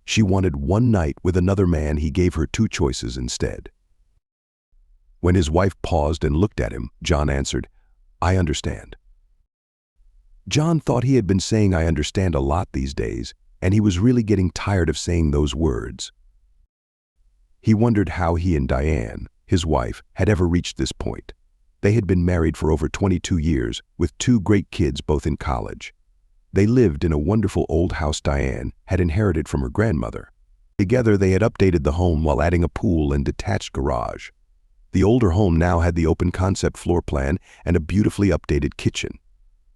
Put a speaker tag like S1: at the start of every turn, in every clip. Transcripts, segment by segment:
S1: She wanted one night with another man. He gave her two choices instead. When his wife paused and looked at him, John answered, "I understand." John thought he had been saying "I understand" a lot these days, and he was really getting tired of saying those words. He wondered how he and Diane, his wife, had ever reached this point. They had been married for over 22 years, with two great kids both in college. They lived in a wonderful old house Diane had inherited from her grandmother. Together they had updated the home while adding a pool and detached garage. The older home now had the open concept floor plan and a beautifully updated kitchen.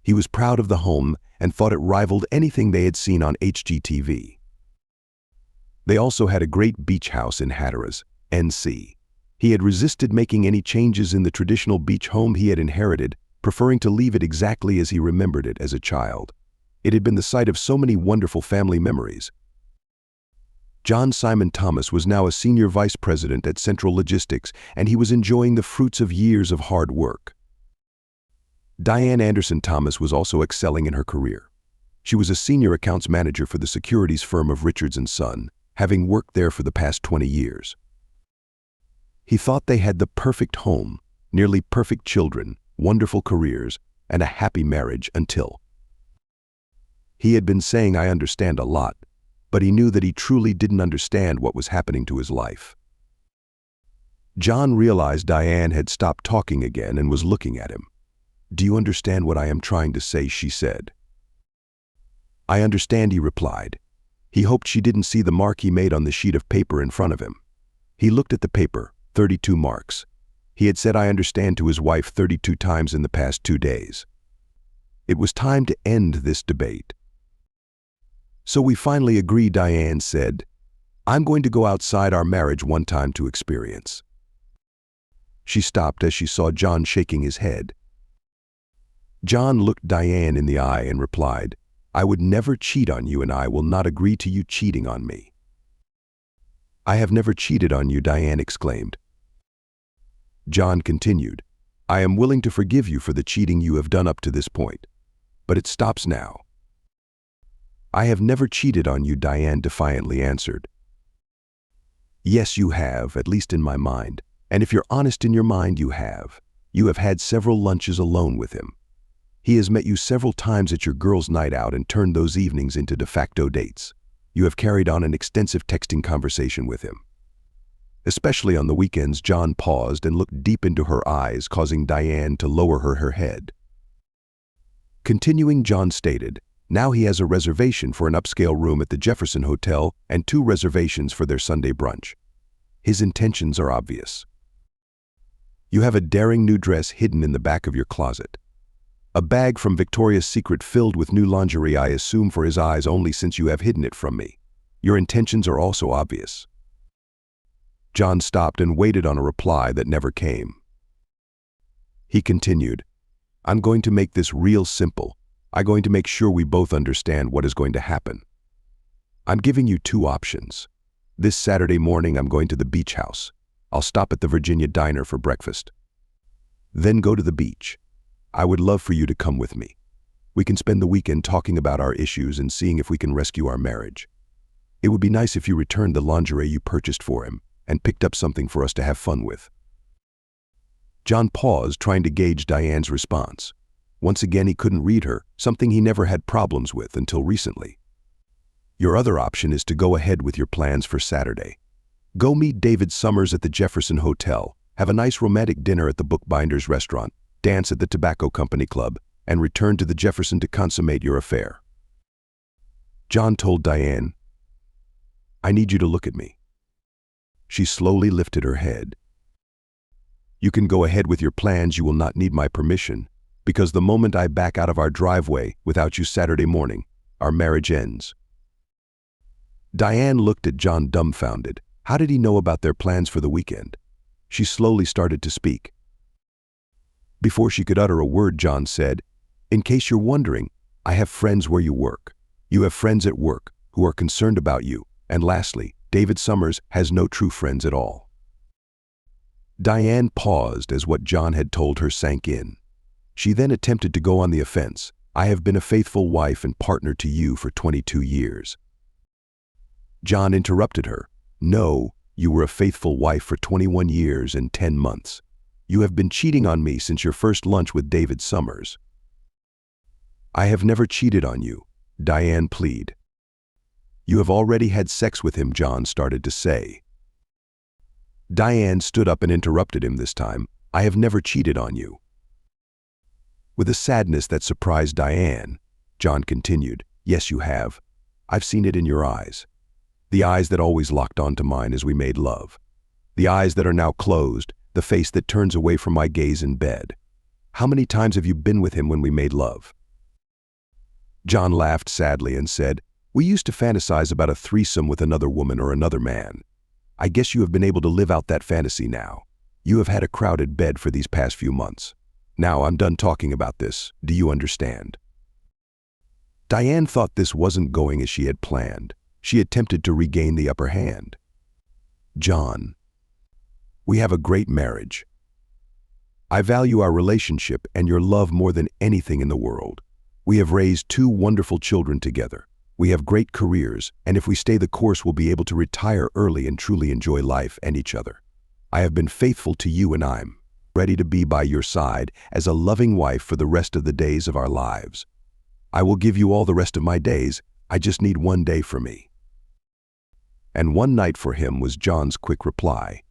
S1: He was proud of the home and thought it rivaled anything they had seen on HGTV. They also had a great beach house in Hatteras, NC. He had resisted making any changes in the traditional beach home he had inherited, preferring to leave it exactly as he remembered it as a child. It had been the site of so many wonderful family memories. John Simon Thomas was now a senior vice president at Central Logistics, and he was enjoying the fruits of years of hard work. Diane Anderson Thomas was also excelling in her career. She was a senior accounts manager for the securities firm of Richards & Son, having worked there for the past 20 years. He thought they had the perfect home, nearly perfect children, wonderful careers, and a happy marriage until. He had been saying "I understand" a lot, but he knew that he truly didn't understand what was happening to his life. John realized Diane had stopped talking again and was looking at him. "Do you understand what I am trying to say?" she said. "I understand," he replied. He hoped she didn't see the mark he made on the sheet of paper in front of him. He looked at the paper, 32 marks. He had said "I understand" to his wife 32 times in the past 2 days. It was time to end this debate. "So we finally agree," Diane said. "I'm going to go outside our marriage one time to experience." She stopped as she saw John shaking his head. John looked Diane in the eye and replied, "I would never cheat on you, and I will not agree to you cheating on me." "I have never cheated on you," Diane exclaimed. John continued, "I am willing to forgive you for the cheating you have done up to this point. But it stops now." "I have never cheated on you," Diane defiantly answered. "Yes, you have, at least in my mind. And if you're honest in your mind, you have. You have had several lunches alone with him. He has met you several times at your girls' night out and turned those evenings into de facto dates. You have carried on an extensive texting conversation with him." Especially on the weekends, John paused and looked deep into her eyes, causing Diane to lower her head. Continuing, John stated, now he has a reservation for an upscale room at the Jefferson Hotel and 2 reservations for their Sunday brunch. His intentions are obvious. You have a daring new dress hidden in the back of your closet. A bag from Victoria's Secret filled with new lingerie, I assume for his eyes only, since you have hidden it from me. Your intentions are also obvious. John stopped and waited on a reply that never came. He continued, I'm going to make this real simple. I'm going to make sure we both understand what is going to happen. I'm giving you 2 options. This Saturday morning I'm going to the beach house. I'll stop at the Virginia Diner for breakfast. Then go to the beach. I would love for you to come with me. We can spend the weekend talking about our issues and seeing if we can rescue our marriage. It would be nice if you returned the lingerie you purchased for him and picked up something for us to have fun with. John paused, trying to gauge Diane's response. Once again, he couldn't read her, something he never had problems with until recently. Your other option is to go ahead with your plans for Saturday. Go meet David Summers at the Jefferson Hotel, have a nice romantic dinner at the Bookbinder's restaurant, dance at the Tobacco Company Club, and return to the Jefferson to consummate your affair. John told Diane, I need you to look at me. She slowly lifted her head. You can go ahead with your plans. You will not need my permission, because the moment I back out of our driveway without you Saturday morning, our marriage ends. Diane looked at John dumbfounded. How did he know about their plans for the weekend? She slowly started to speak. Before she could utter a word, John said, in case you're wondering, I have friends where you work. You have friends at work who are concerned about you. And lastly, David Summers has no true friends at all. Diane paused as what John had told her sank in. She then attempted to go on the offense. I have been a faithful wife and partner to you for 22 years. John interrupted her. No, you were a faithful wife for 21 years and 10 months. You have been cheating on me since your first lunch with David Summers. I have never cheated on you, Diane pleaded. You have already had sex with him, John started to say. Diane stood up and interrupted him this time. I have never cheated on you. With a sadness that surprised Diane, John continued, yes, you have. I've seen it in your eyes. The eyes that always locked onto mine as we made love. The eyes that are now closed, the face that turns away from my gaze in bed. How many times have you been with him when we made love? John laughed sadly and said, we used to fantasize about a threesome with another woman or another man. I guess you have been able to live out that fantasy now. You have had a crowded bed for these past few months. Now I'm done talking about this. Do you understand? Diane thought this wasn't going as she had planned. She attempted to regain the upper hand. John, we have a great marriage. I value our relationship and your love more than anything in the world. We have raised 2 wonderful children together. We have great careers, and if we stay the course, we'll be able to retire early and truly enjoy life and each other. I have been faithful to you and I'm ready to be by your side as a loving wife for the rest of the days of our lives. I will give you all the rest of my days. I just need one day for me. And one night for him, was John's quick reply.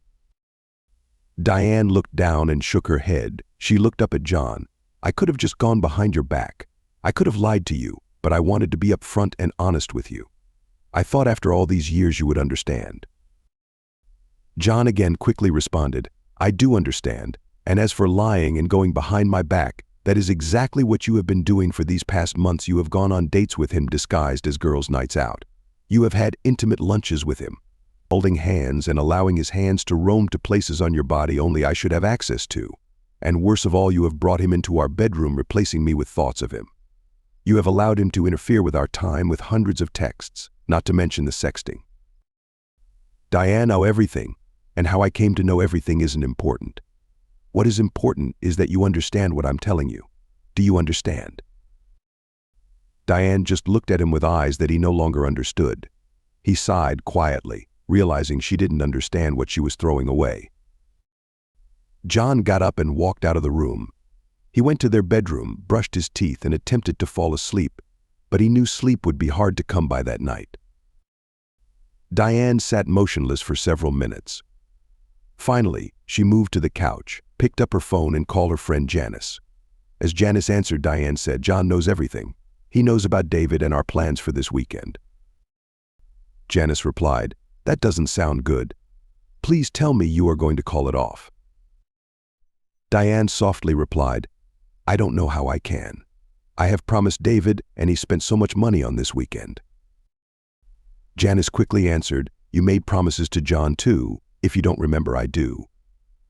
S1: Diane looked down and shook her head. She looked up at John. I could have just gone behind your back. I could have lied to you, but I wanted to be upfront and honest with you. I thought after all these years you would understand. John again quickly responded, I do understand, and as for lying and going behind my back, that is exactly what you have been doing for these past months. You have gone on dates with him disguised as girls' nights out. You have had intimate lunches with him, holding hands and allowing his hands to roam to places on your body only I should have access to. And worse of all, you have brought him into our bedroom, replacing me with thoughts of him. You have allowed him to interfere with our time with hundreds of texts, not to mention the sexting. Diane, know everything, and how I came to know everything isn't important. What is important is that you understand what I'm telling you. Do you understand? Diane just looked at him with eyes that he no longer understood. He sighed quietly, realizing she didn't understand what she was throwing away. John got up and walked out of the room. He went to their bedroom, brushed his teeth, and attempted to fall asleep, but he knew sleep would be hard to come by that night. Diane sat motionless for several minutes. Finally, she moved to the couch, picked up her phone, and called her friend Janice. As Janice answered, Diane said, John knows everything. He knows about David and our plans for this weekend. Janice replied, that doesn't sound good. Please tell me you are going to call it off. Diane softly replied, I don't know how I can. I have promised David, and he spent so much money on this weekend. Janice quickly answered, you made promises to John too. If you don't remember, I do.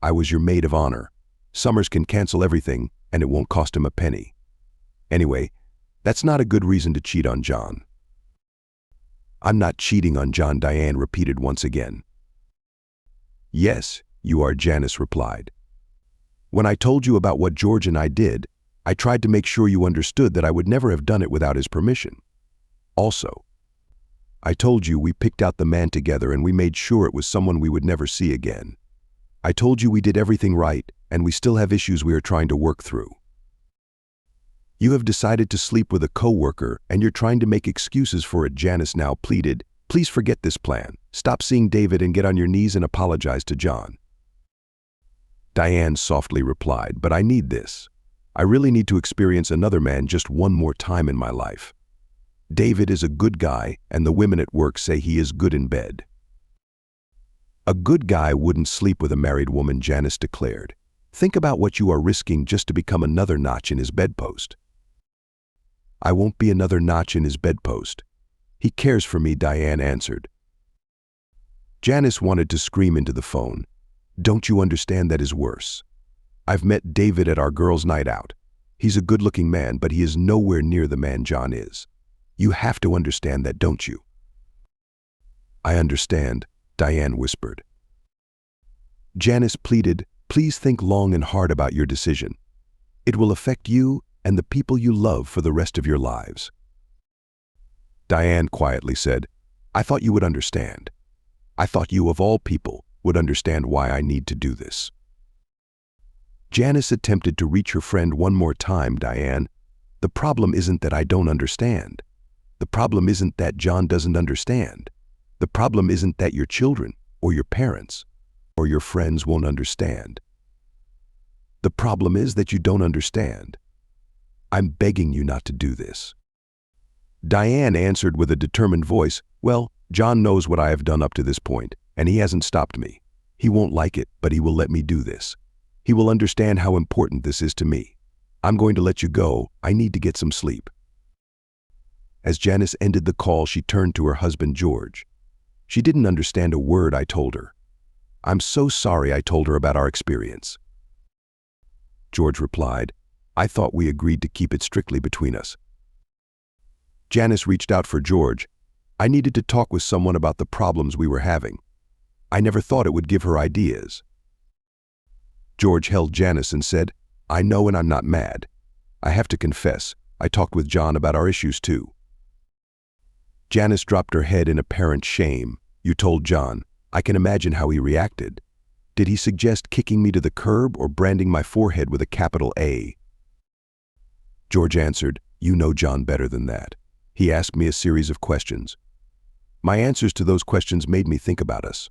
S1: I was your maid of honor. Summers can cancel everything, and it won't cost him a penny. Anyway, that's not a good reason to cheat on John. I'm not cheating on John, Diane repeated once again. Yes, you are, Janice replied. When I told you about what George and I did, I tried to make sure you understood that I would never have done it without his permission. Also, I told you we picked out the man together and we made sure it was someone we would never see again. I told you we did everything right, and we still have issues we are trying to work through. You have decided to sleep with a coworker, and you're trying to make excuses for it, Janice now pleaded. Please forget this plan. Stop seeing David and get on your knees and apologize to John. Diane softly replied, but I need this. I really need to experience another man just one more time in my life. David is a good guy, and the women at work say he is good in bed. A good guy wouldn't sleep with a married woman, Janice declared. Think about what you are risking just to become another notch in his bedpost. I won't be another notch in his bedpost. He cares for me, Diane answered. Janice wanted to scream into the phone. Don't you understand that is worse? I've met David at our girls' night out. He's a good-looking man, but he is nowhere near the man John is. You have to understand that, don't you? I understand, Diane whispered. Janice pleaded, please think long and hard about your decision. It will affect you and the people you love for the rest of your lives. Diane quietly said, I thought you would understand. I thought you, of all people, would understand why I need to do this." Janice attempted to reach her friend one more time. "Diane, the problem isn't that I don't understand. The problem isn't that John doesn't understand. The problem isn't that your children, or your parents, or your friends won't understand. The problem is that you don't understand. I'm begging you not to do this." Diane answered with a determined voice, "Well, John knows what I have done up to this point, and he hasn't stopped me. He won't like it, but he will let me do this. He will understand how important this is to me. I'm going to let you go. I need to get some sleep." As Janice ended the call, she turned to her husband, George. "She didn't understand a word I told her. I'm so sorry I told her about our experience." George replied, "I thought we agreed to keep it strictly between us." Janice reached out for George. "I needed to talk with someone about the problems we were having. I never thought it would give her ideas." George held Janice and said, "I know, and I'm not mad. I have to confess, I talked with John about our issues too." Janice dropped her head in apparent shame. "You told John. I can imagine how he reacted. Did he suggest kicking me to the curb or branding my forehead with a capital A?" George answered, "You know John better than that. He asked me a series of questions. My answers to those questions made me think about us.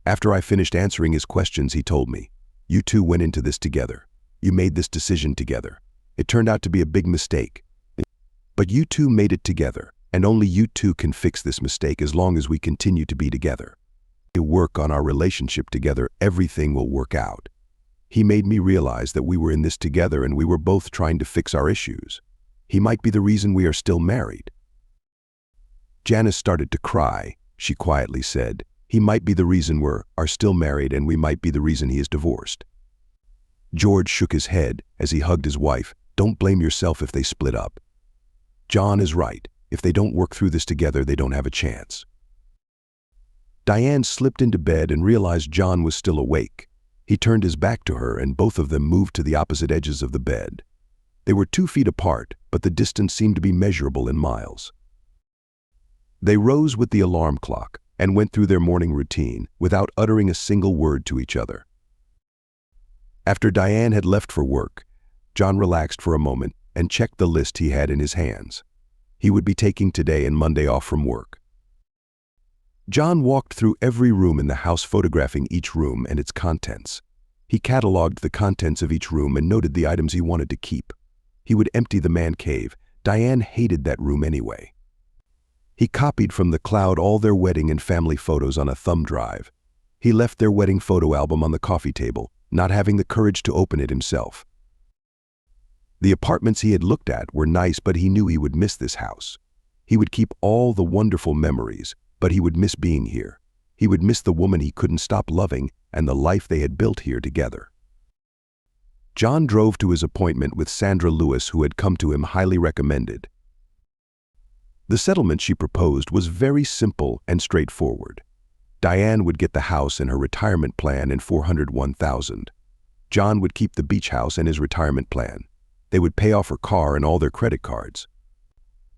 S1: After I finished answering his questions, he told me, 'You two went into this together. You made this decision together. It turned out to be a big mistake. But you two made it together, and only you two can fix this mistake as long as we continue to be together. To work on our relationship together, everything will work out.' He made me realize that we were in this together and we were both trying to fix our issues. He might be the reason we are still married." Janice started to cry. She quietly said, "He might be the reason we are still married, and we might be the reason he is divorced." George shook his head as he hugged his wife. "Don't blame yourself if they split up. John is right. If they don't work through this together, they don't have a chance." Diane slipped into bed and realized John was still awake. He turned his back to her, and both of them moved to the opposite edges of the bed. They were 2 feet apart, but the distance seemed to be measurable in miles. They rose with the alarm clock and went through their morning routine without uttering a single word to each other. After Diane had left for work, John relaxed for a moment and checked the list he had in his hands. He would be taking today and Monday off from work. John walked through every room in the house, photographing each room and its contents. He cataloged the contents of each room and noted the items he wanted to keep. He would empty the man cave. Diane hated that room anyway. He copied from the cloud all their wedding and family photos on a thumb drive. He left their wedding photo album on the coffee table, not having the courage to open it himself. The apartments he had looked at were nice, but he knew he would miss this house. He would keep all the wonderful memories, but he would miss being here. He would miss the woman he couldn't stop loving and the life they had built here together. John drove to his appointment with Sandra Lewis, who had come to him highly recommended. The settlement she proposed was very simple and straightforward. Diane would get the house and her retirement plan in $401,000. John would keep the beach house and his retirement plan. They would pay off her car and all their credit cards.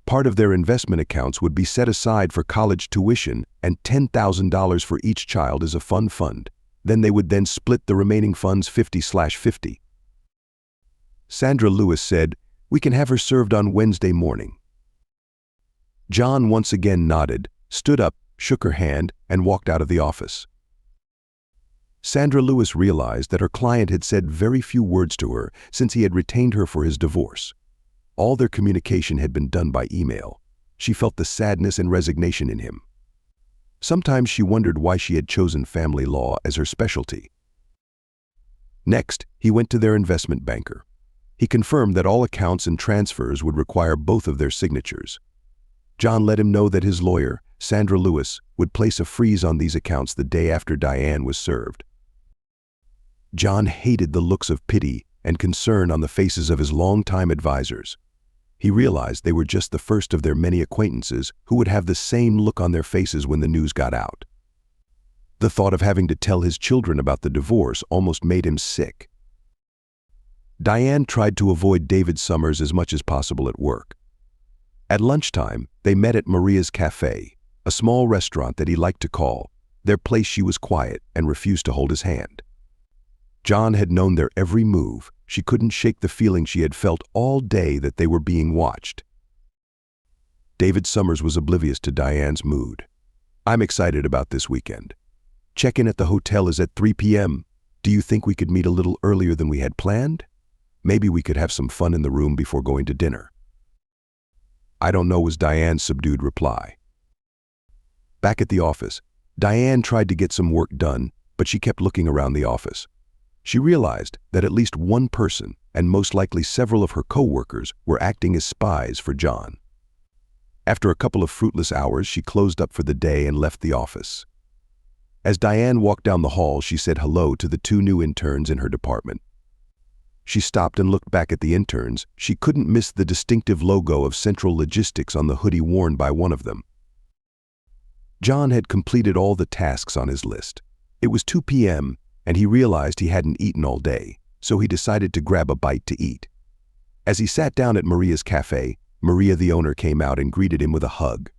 S1: Part of their investment accounts would be set aside for college tuition and $10,000 for each child as a fund. Then they would split the remaining funds 50/50. Sandra Lewis said, "We can have her served on Wednesday morning." John once again nodded, stood up, shook her hand, and walked out of the office. Sandra Lewis realized that her client had said very few words to her since he had retained her for his divorce. All their communication had been done by email. She felt the sadness and resignation in him. Sometimes she wondered why she had chosen family law as her specialty. Next, he went to their investment banker. He confirmed that all accounts and transfers would require both of their signatures. John let him know that his lawyer, Sandra Lewis, would place a freeze on these accounts the day after Diane was served. John hated the looks of pity and concern on the faces of his longtime advisors. He realized they were just the first of their many acquaintances who would have the same look on their faces when the news got out. The thought of having to tell his children about the divorce almost made him sick. Diane tried to avoid David Summers as much as possible at work. At lunchtime, they met at Maria's Cafe, a a small restaurant that he liked to call their place. She was quiet and refused to hold his hand. John had known their every move. She couldn't shake the feeling she had felt all day that they were being watched. David Summers was oblivious to Diane's mood. "I'm excited about this weekend. Check-in at the hotel is at 3 p.m. Do you think we could meet a little earlier than we had planned? Maybe we could have some fun in the room before going to dinner." "I don't know," was Diane's subdued reply. Back at the office, Diane tried to get some work done, but she kept looking around the office. She realized that at least one person, and most likely several of her coworkers, were acting as spies for John. After a couple of fruitless hours, she closed up for the day and left the office. As Diane walked down the hall, she said hello to the 2 new interns in her department. She stopped and looked back at the interns. She couldn't miss the distinctive logo of Central Logistics on the hoodie worn by one of them. John had completed all the tasks on his list. It was 2 p.m., and he realized he hadn't eaten all day, so he decided to grab a bite to eat. As he sat down at Maria's cafe, Maria, the owner, came out and greeted him with a hug.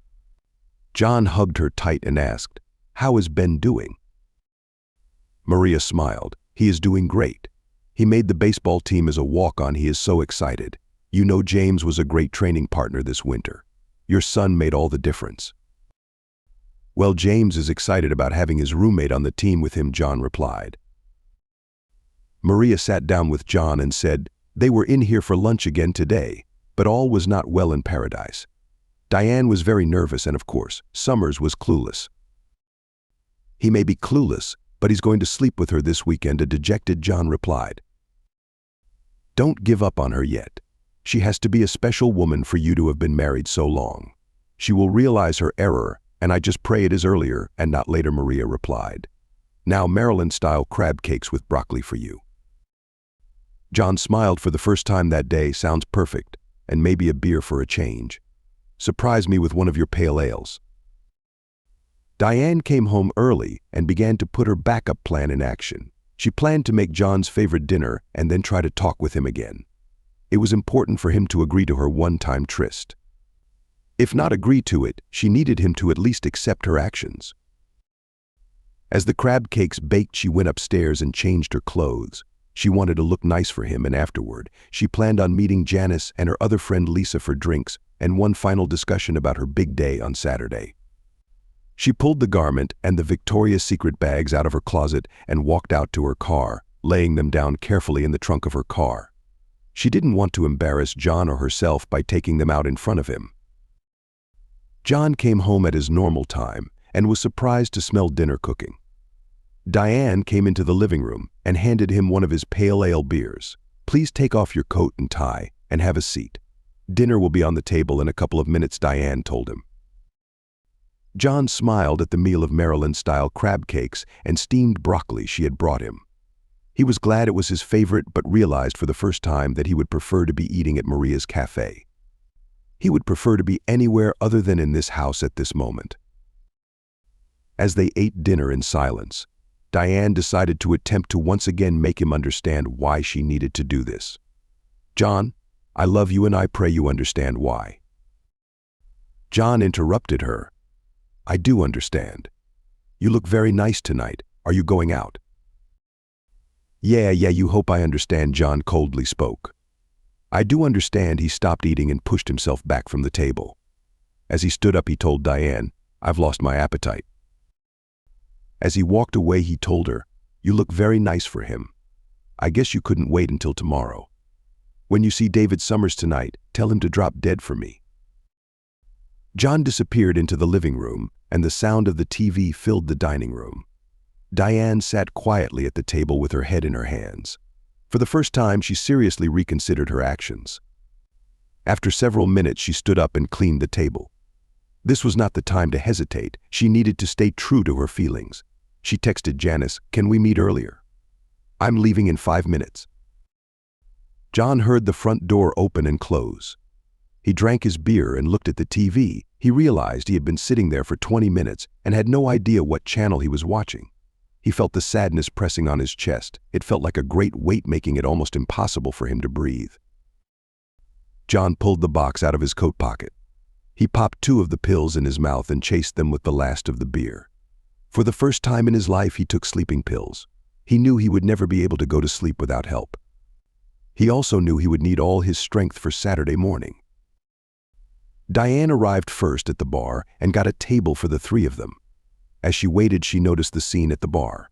S1: John hugged her tight and asked, "How is Ben doing?" Maria smiled. "He is doing great. He made the baseball team as a walk-on. He is so excited. You know, James was a great training partner this winter. Your son made all the difference." "Well, James is excited about having his roommate on the team with him," John replied. Maria sat down with John and said, "They were in here for lunch again today, but all was not well in paradise." Diane was very nervous, and of course, Summers was clueless. "He may be clueless, but he's going to sleep with her this weekend," a dejected John replied. "Don't give up on her yet. She has to be a special woman for you to have been married so long. She will realize her error, and I just pray it is earlier and not later," Maria replied. "Now Maryland-style crab cakes with broccoli for you." John smiled for the first time that day. "Sounds perfect, and maybe a beer for a change. Surprise me with one of your pale ales." Diane came home early and began to put her backup plan in action. She planned to make John's favorite dinner and then try to talk with him again. It was important for him to agree to her one-time tryst. If not agree to it, she needed him to at least accept her actions. As the crab cakes baked, she went upstairs and changed her clothes. She wanted to look nice for him, and afterward, she planned on meeting Janice and her other friend Lisa for drinks and one final discussion about her big day on Saturday. She pulled the garment and the Victoria's Secret bags out of her closet and walked out to her car, laying them down carefully in the trunk of her car. She didn't want to embarrass John or herself by taking them out in front of him. John came home at his normal time and was surprised to smell dinner cooking. Diane came into the living room and handed him one of his pale ale beers. "Please take off your coat and tie and have a seat. Dinner will be on the table in a couple of minutes," Diane told him. John smiled at the meal of Maryland-style crab cakes and steamed broccoli she had brought him. He was glad it was his favorite, but realized for the first time that he would prefer to be eating at Maria's cafe. He would prefer to be anywhere other than in this house at this moment. As they ate dinner in silence, Diane decided to attempt to once again make him understand why she needed to do this. "John, I love you and I pray you understand why." John interrupted her. "I do understand. You look very nice tonight. Are you going out?" Yeah, you hope I understand," John coldly spoke. "I do understand." He stopped eating and pushed himself back from the table. As he stood up, he told Diane, "I've lost my appetite." As he walked away, he told her, "You look very nice for him. I guess you couldn't wait until tomorrow. When you see David Summers tonight, tell him to drop dead for me." John disappeared into the living room, and the sound of the TV filled the dining room. Diane sat quietly at the table with her head in her hands. For the first time, she seriously reconsidered her actions. After several minutes, she stood up and cleaned the table. This was not the time to hesitate. She needed to stay true to her feelings. She texted Janice, "Can we meet earlier? I'm leaving in 5 minutes." John heard the front door open and close. He drank his beer and looked at the TV. He realized he had been sitting there for 20 minutes and had no idea what channel he was watching. He felt the sadness pressing on his chest. It felt like a great weight, making it almost impossible for him to breathe. John pulled the box out of his coat pocket. He popped 2 of the pills in his mouth and chased them with the last of the beer. For the first time in his life, he took sleeping pills. He knew he would never be able to go to sleep without help. He also knew he would need all his strength for Saturday morning. Diane arrived first at the bar and got a table for the 3 of them. As she waited, she noticed the scene at the bar.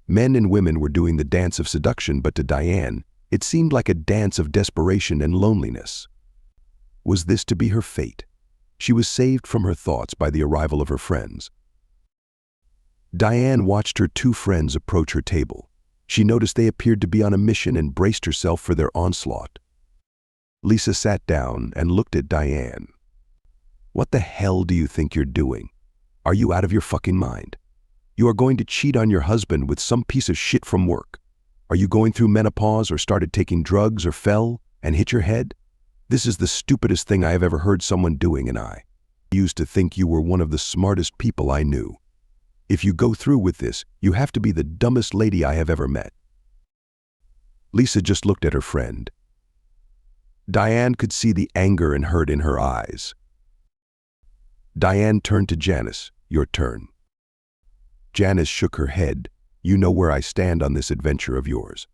S1: Men and women were doing the dance of seduction, but to Diane, it seemed like a dance of desperation and loneliness. Was this to be her fate? She was saved from her thoughts by the arrival of her friends. Diane watched her 2 friends approach her table. She noticed they appeared to be on a mission and braced herself for their onslaught. Lisa sat down and looked at Diane. "What the hell do you think you're doing? Are you out of your fucking mind? You are going to cheat on your husband with some piece of shit from work? Are you going through menopause or started taking drugs or fell and hit your head? This is the stupidest thing I have ever heard someone doing, and I used to think you were one of the smartest people I knew. If you go through with this, you have to be the dumbest lady I have ever met." Lisa just looked at her friend. Diane could see the anger and hurt in her eyes. Diane turned to Janice. "Your turn." Janice shook her head. "You know where I stand on this adventure of yours.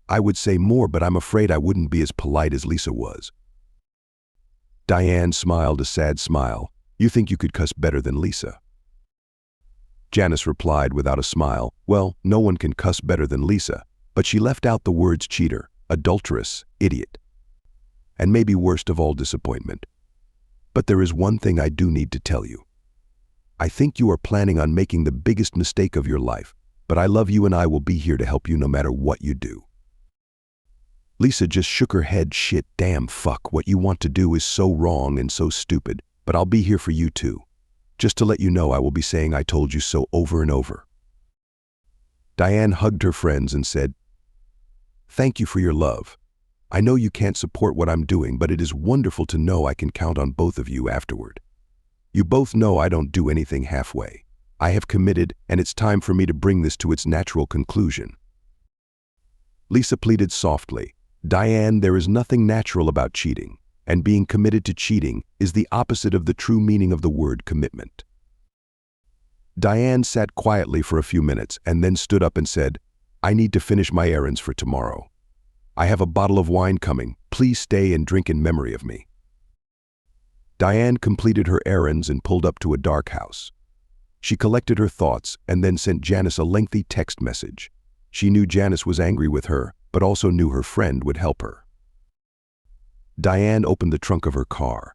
S1: I would say more, but I'm afraid I wouldn't be as polite as Lisa was." Diane smiled a sad smile. "You think you could cuss better than Lisa?" Janice replied without a smile, "Well, no one can cuss better than Lisa," but she left out the words cheater, adulteress, idiot, and maybe worst of all, disappointment. "But there is one thing I do need to tell you. I think you are planning on making the biggest mistake of your life, but I love you and I will be here to help you no matter what you do." Lisa just shook her head. "Shit, damn, fuck, what you want to do is so wrong and so stupid, but I'll be here for you too. Just to let you know, I will be saying I told you so over and over." Diane hugged her friends and said, "Thank you for your love. I know you can't support what I'm doing, but it is wonderful to know I can count on both of you afterward. You both know I don't do anything halfway. I have committed, and it's time for me to bring this to its natural conclusion." Lisa pleaded softly, "Diane, there is nothing natural about cheating, and being committed to cheating is the opposite of the true meaning of the word commitment." Diane sat quietly for a few minutes and then stood up and said, "I need to finish my errands for tomorrow. I have a bottle of wine coming. Please stay and drink in memory of me." Diane completed her errands and pulled up to a dark house. She collected her thoughts and then sent Janice a lengthy text message. She knew Janice was angry with her, but also knew her friend would help her. Diane opened the trunk of her car.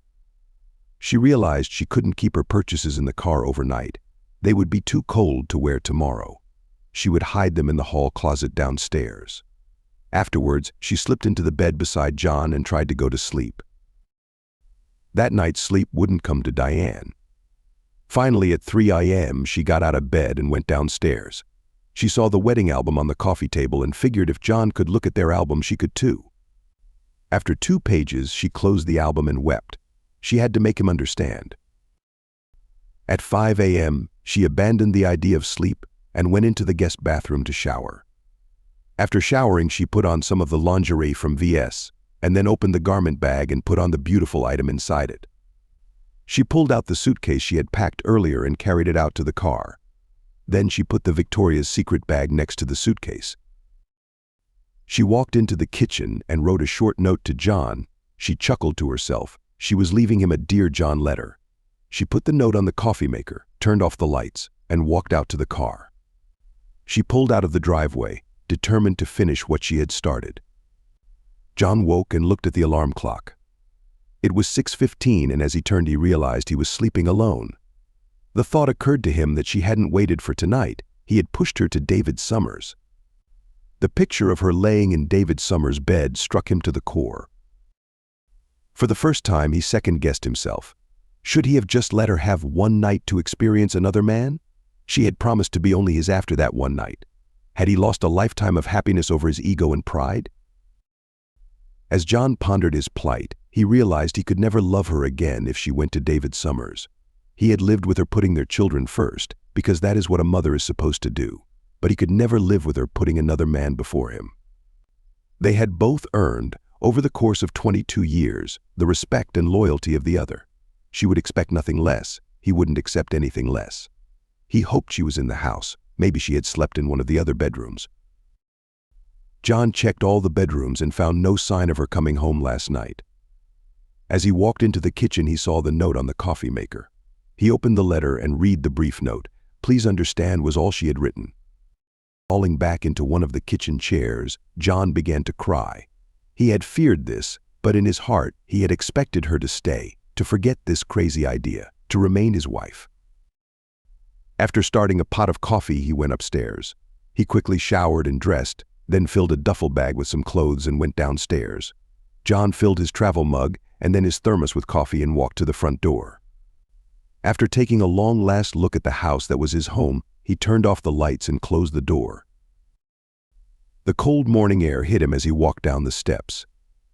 S1: She realized she couldn't keep her purchases in the car overnight. They would be too cold to wear tomorrow. She would hide them in the hall closet downstairs. Afterwards, she slipped into the bed beside John and tried to go to sleep. That night, sleep wouldn't come to Diane. Finally, at 3 a.m., she got out of bed and went downstairs. She saw the wedding album on the coffee table and figured if John could look at their album, she could too. After 2 pages, she closed the album and wept. She had to make him understand. At 5 a.m., she abandoned the idea of sleep and went into the guest bathroom to shower. After showering, she put on some of the lingerie from VS and then opened the garment bag and put on the beautiful item inside it. She pulled out the suitcase she had packed earlier and carried it out to the car. Then she put the Victoria's Secret bag next to the suitcase. She walked into the kitchen and wrote a short note to John. She chuckled to herself. She was leaving him a Dear John letter. She put the note on the coffee maker, turned off the lights, and walked out to the car. She pulled out of the driveway, determined to finish what she had started. John woke and looked at the alarm clock. It was 6:15, and as he turned, he realized he was sleeping alone. The thought occurred to him that she hadn't waited for tonight. He had pushed her to David Summers. The picture of her laying in David Summers' bed struck him to the core. For the first time, he second-guessed himself. Should he have just let her have one night to experience another man? She had promised to be only his after that one night. Had he lost a lifetime of happiness over his ego and pride? As John pondered his plight, he realized he could never love her again if she went to David Summers. He had lived with her putting their children first, because that is what a mother is supposed to do, but he could never live with her putting another man before him. They had both earned, over the course of 22 years, the respect and loyalty of the other. She would expect nothing less. He wouldn't accept anything less. He hoped she was in the house. Maybe she had slept in one of the other bedrooms. John checked all the bedrooms and found no sign of her coming home last night. As he walked into the kitchen, he saw the note on the coffee maker. He opened the letter and read the brief note. "Please understand" was all she had written. Falling back into one of the kitchen chairs, John began to cry. He had feared this, but in his heart, he had expected her to stay, to forget this crazy idea, to remain his wife. After starting a pot of coffee, he went upstairs. He quickly showered and dressed, then filled a duffel bag with some clothes and went downstairs. John filled his travel mug and then his thermos with coffee and walked to the front door. After taking a long last look at the house that was his home, he turned off the lights and closed the door. The cold morning air hit him as he walked down the steps.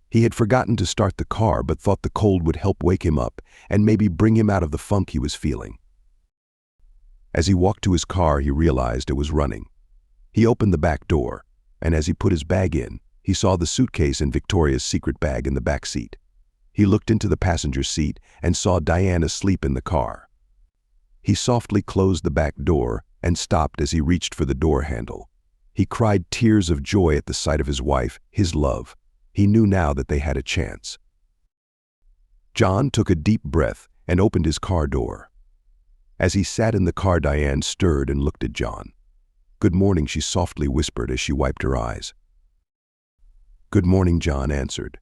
S1: He had forgotten to start the car but thought the cold would help wake him up and maybe bring him out of the funk he was feeling. As he walked to his car, he realized it was running. He opened the back door, and as he put his bag in, he saw the suitcase and Victoria's Secret bag in the back seat. He looked into the passenger seat and saw Diane asleep in the car. He softly closed the back door and stopped as he reached for the door handle. He cried tears of joy at the sight of his wife, his love. He knew now that they had a chance. John took a deep breath and opened his car door. As he sat in the car, Diane stirred and looked at John. "Good morning," she softly whispered as she wiped her eyes. "Good morning," John answered.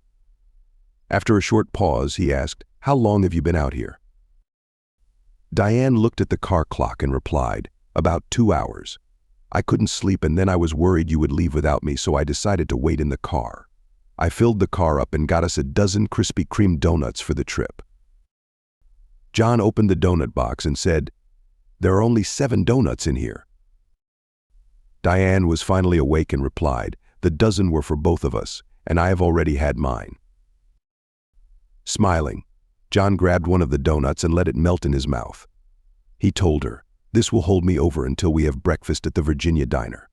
S1: After a short pause, he asked, "How long have you been out here?" Diane looked at the car clock and replied, "About 2 hours. I couldn't sleep and then I was worried you would leave without me, so I decided to wait in the car. I filled the car up and got us a dozen Krispy Kreme donuts for the trip." John opened the donut box and said, "There are only 7 donuts in here." Diane was finally awake and replied, "The dozen were for both of us, and I have already had mine." Smiling, John grabbed one of the donuts and let it melt in his mouth. He told her, "This will hold me over until we have breakfast at the Virginia diner.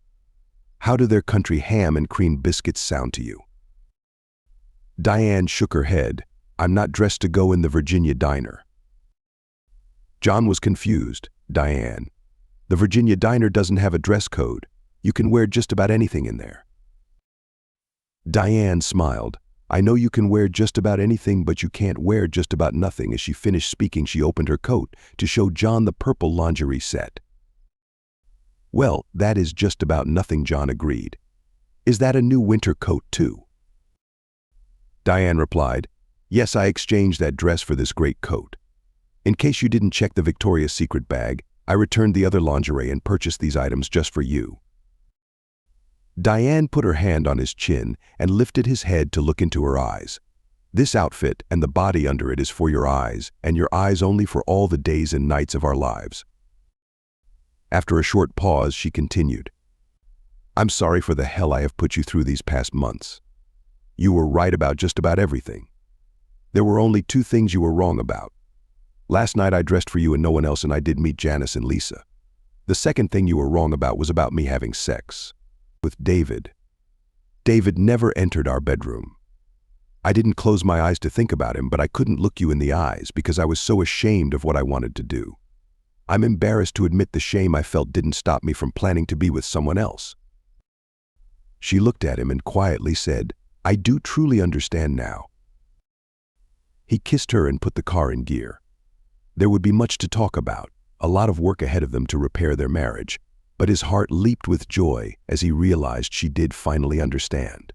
S1: How do their country ham and cream biscuits sound to you?" Diane shook her head. "I'm not dressed to go in the Virginia diner." John was confused. "Diane, the Virginia diner doesn't have a dress code. You can wear just about anything in there." Diane smiled. "I know you can wear just about anything, but you can't wear just about nothing." As she finished speaking, she opened her coat to show John the purple lingerie set. "Well, that is just about nothing," John agreed. "Is that a new winter coat too?" Diane replied, "Yes, I exchanged that dress for this great coat. In case you didn't check the Victoria's Secret bag, I returned the other lingerie and purchased these items just for you." Diane put her hand on his chin and lifted his head to look into her eyes. "This outfit and the body under it is for your eyes, and your eyes only for all the days and nights of our lives." After a short pause, she continued, "I'm sorry for the hell I have put you through these past months. You were right about just about everything. There were only 2 things you were wrong about. Last night I dressed for you and no one else, and I did meet Janice and Lisa. The second thing you were wrong about was about me having sex with David. David never entered our bedroom. I didn't close my eyes to think about him, but I couldn't look you in the eyes because I was so ashamed of what I wanted to do. I'm embarrassed to admit the shame I felt didn't stop me from planning to be with someone else." She looked at him and quietly said, "I do truly understand now." He kissed her and put the car in gear. There would be much to talk about, a lot of work ahead of them to repair their marriage, but his heart leaped with joy as he realized she did finally understand.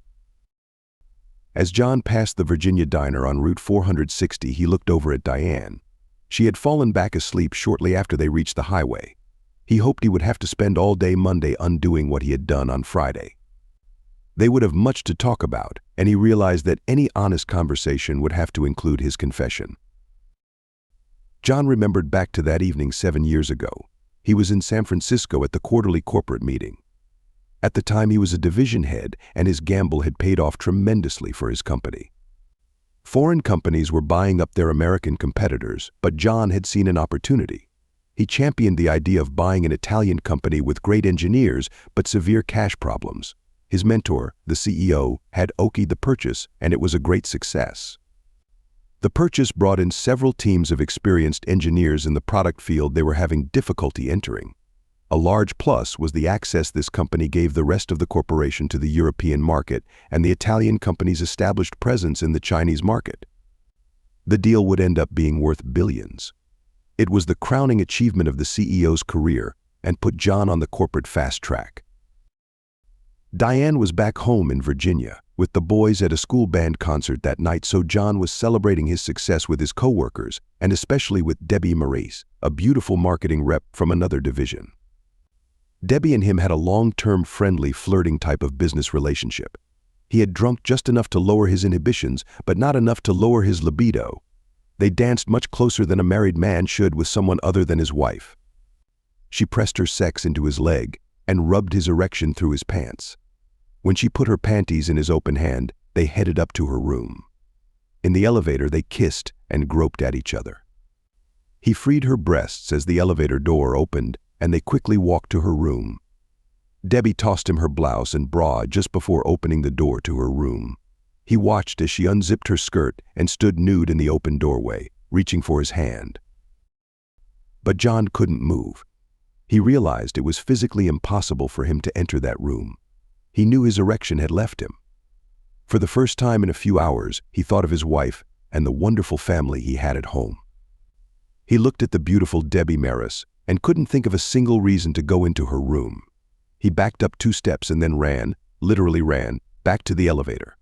S1: As John passed the Virginia diner on Route 460, he looked over at Diane. She had fallen back asleep shortly after they reached the highway. He hoped he would have to spend all day Monday undoing what he had done on Friday. They would have much to talk about, and he realized that any honest conversation would have to include his confession. John remembered back to that evening 7 years ago. He was in San Francisco at the quarterly corporate meeting. At the time, he was a division head, and his gamble had paid off tremendously for his company. Foreign companies were buying up their American competitors, but John had seen an opportunity. He championed the idea of buying an Italian company with great engineers but severe cash problems. His mentor, the CEO, had okayed the purchase, and it was a great success. The purchase brought in several teams of experienced engineers in the product field they were having difficulty entering. A large plus was the access this company gave the rest of the corporation to the European market and the Italian company's established presence in the Chinese market. The deal would end up being worth billions. It was the crowning achievement of the CEO's career and put John on the corporate fast track. Diane was back home in Virginia with the boys at a school band concert that night, so John was celebrating his success with his coworkers and especially with Debbie Maurice, a beautiful marketing rep from another division. Debbie and him had a long-term friendly flirting type of business relationship. He had drunk just enough to lower his inhibitions, but not enough to lower his libido. They danced much closer than a married man should with someone other than his wife. She pressed her sex into his leg and rubbed his erection through his pants. When she put her panties in his open hand, they headed up to her room. In the elevator, they kissed and groped at each other. He freed her breasts as the elevator door opened, and they quickly walked to her room. Debbie tossed him her blouse and bra just before opening the door to her room. He watched as she unzipped her skirt and stood nude in the open doorway, reaching for his hand. But John couldn't move. He realized it was physically impossible for him to enter that room. He knew his erection had left him. For the first time in a few hours, he thought of his wife and the wonderful family he had at home. He looked at the beautiful Debbie Maurice and couldn't think of a single reason to go into her room. He backed up 2 steps and then ran, literally ran, back to the elevator.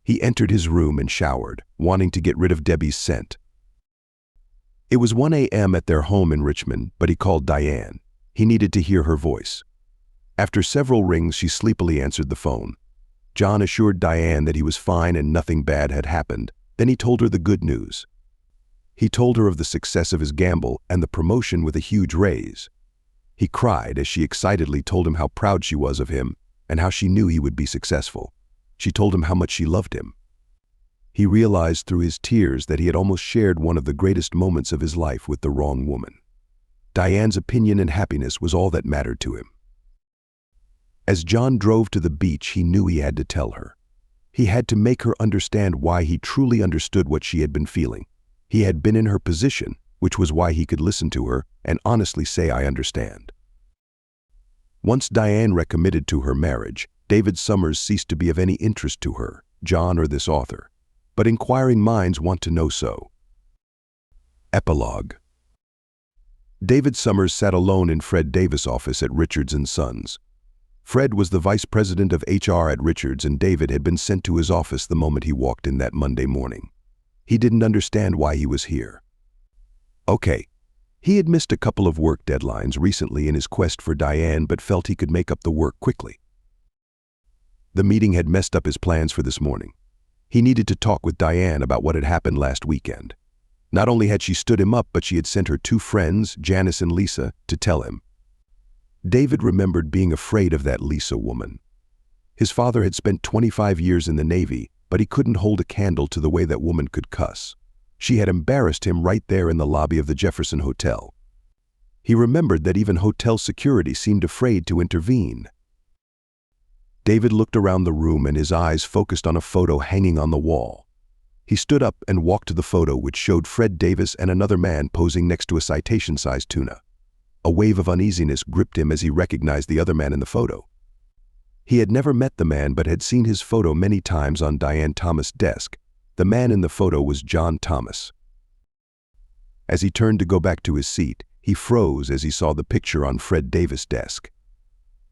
S1: He entered his room and showered, wanting to get rid of Debbie's scent. It was 1 a.m. at their home in Richmond, but he called Diane. He needed to hear her voice. After several rings, she sleepily answered the phone. John assured Diane that he was fine and nothing bad had happened. Then he told her the good news. He told her of the success of his gamble and the promotion with a huge raise. He cried as she excitedly told him how proud she was of him and how she knew he would be successful. She told him how much she loved him. He realized through his tears that he had almost shared one of the greatest moments of his life with the wrong woman. Diane's opinion and happiness was all that mattered to him. As John drove to the beach, he knew he had to tell her. He had to make her understand why he truly understood what she had been feeling. He had been in her position, which was why he could listen to her and honestly say, "I understand." Once Diane recommitted to her marriage, David Summers ceased to be of any interest to her, John, or this author. But inquiring minds want to know so. Epilogue. David Summers sat alone in Fred Davis' office at Richards & Sons. Fred was the vice president of HR at Richards, and David had been sent to his office the moment he walked in that Monday morning. He didn't understand why he was here. Okay, he had missed a couple of work deadlines recently in his quest for Diane, but felt he could make up the work quickly. The meeting had messed up his plans for this morning. He needed to talk with Diane about what had happened last weekend. Not only had she stood him up, but she had sent her 2 friends, Janice and Lisa, to tell him. David remembered being afraid of that Lisa woman. His father had spent 25 years in the Navy, but he couldn't hold a candle to the way that woman could cuss. She had embarrassed him right there in the lobby of the Jefferson Hotel. He remembered that even hotel security seemed afraid to intervene. David looked around the room and his eyes focused on a photo hanging on the wall. He stood up and walked to the photo, which showed Fred Davis and another man posing next to a citation-sized tuna. A wave of uneasiness gripped him as he recognized the other man in the photo. He had never met the man, but had seen his photo many times on Diane Thomas' desk. The man in the photo was John Thomas. As he turned to go back to his seat, he froze as he saw the picture on Fred Davis' desk.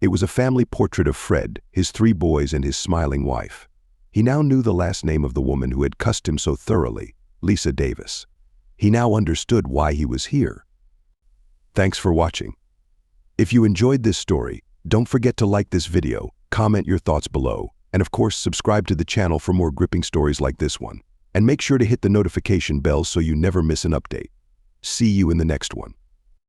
S1: It was a family portrait of Fred, his 3 boys, and his smiling wife. He now knew the last name of the woman who had cussed him so thoroughly, Lisa Davis. He now understood why he was here. Thanks for watching. If you enjoyed this story, don't forget to like this video, comment your thoughts below, and of course subscribe to the channel for more gripping stories like this one. And make sure to hit the notification bell so you never miss an update. See you in the next one.